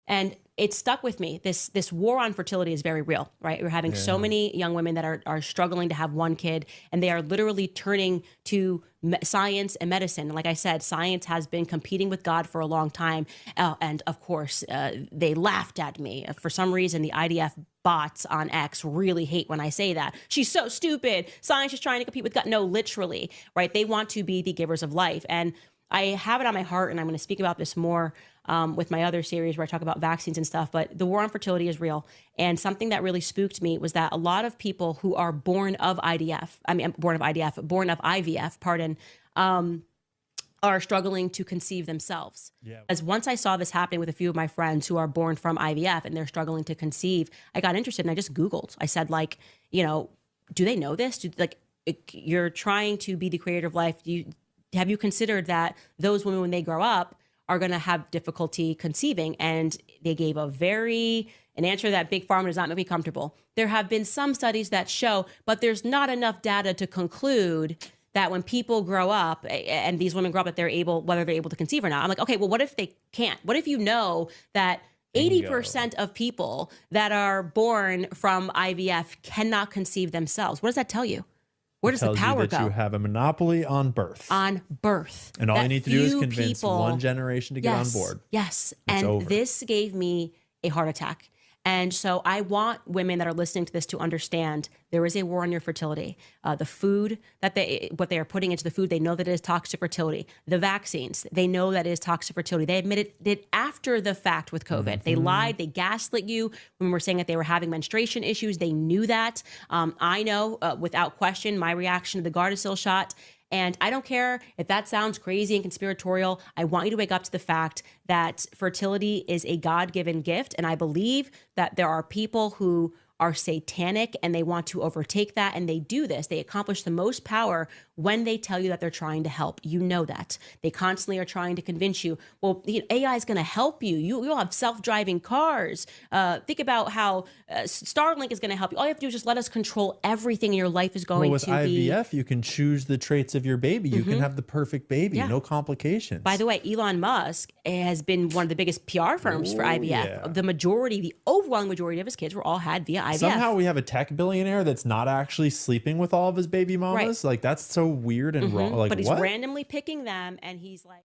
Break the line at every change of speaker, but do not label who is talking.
And it stuck with me. This war on fertility is very real, right? We're having so many young women that are struggling to have one kid, and they are literally turning to science and medicine. And like I said, science has been competing with God for a long time. And of course, they laughed at me. For some reason, the IDF bots on X really hate when I say that. She's so stupid. Science is trying to compete with God. No, literally, right? They want to be the givers of life. And I have it on my heart, and I'm going to speak about this more with my other series where I talk about vaccines and stuff, but the war on fertility is real. And something that really spooked me was that a lot of people who are born of IVF, are struggling to conceive themselves. Yeah. As once I saw this happening with a few of my friends who are born from IVF and they're struggling to conceive, I got interested and I just Googled. I said, like, do they know this? You're trying to be the creator of life. Have you considered that those women, when they grow up, are going to have difficulty conceiving? And they gave an answer that Big Pharma does not make me comfortable. There have been some studies that show, but there's not enough data to conclude that when people grow up and these women grow up, that whether they're able to conceive or not. I'm like, okay, well, what if they can't? What if you know that 80% of people that are born from IVF cannot conceive themselves? What does that tell you? Where does the power go?
You have a monopoly on birth.
On birth.
And all you need to do is convince one generation to get on board.
Yes. And this gave me a heart attack. And so I want women that are listening to this to understand there is a war on your fertility. The food what they are putting into the food, they know that it is toxic to fertility. The vaccines, they know that it is toxic to fertility. They admitted it after the fact with COVID. Mm-hmm. They lied, they gaslit you when we were saying that they were having menstruation issues. They knew that. I know without question, my reaction to the Gardasil shot. And I don't care if that sounds crazy and conspiratorial. I want you to wake up to the fact that fertility is a God-given gift. And I believe that there are people who are satanic and they want to overtake that. And they do this. They accomplish the most power when they tell you that they're trying to help. You know that. They constantly are trying to convince you, well, AI is going to help you. You'll have self-driving cars. Think about how Starlink is going to help you. All you have to do is just let us control everything in your life is going
with
to
IVF, you can choose the traits of your baby. You can have the perfect baby, no complications.
By the way, Elon Musk has been one of the biggest PR firms for IVF. Yeah. The overwhelming majority of his kids were all had via IVF.
Somehow we have a tech billionaire that's not actually sleeping with all of his baby mamas. Right. Like, that's so weird and wrong. Like,
but he's randomly picking them, and he's like.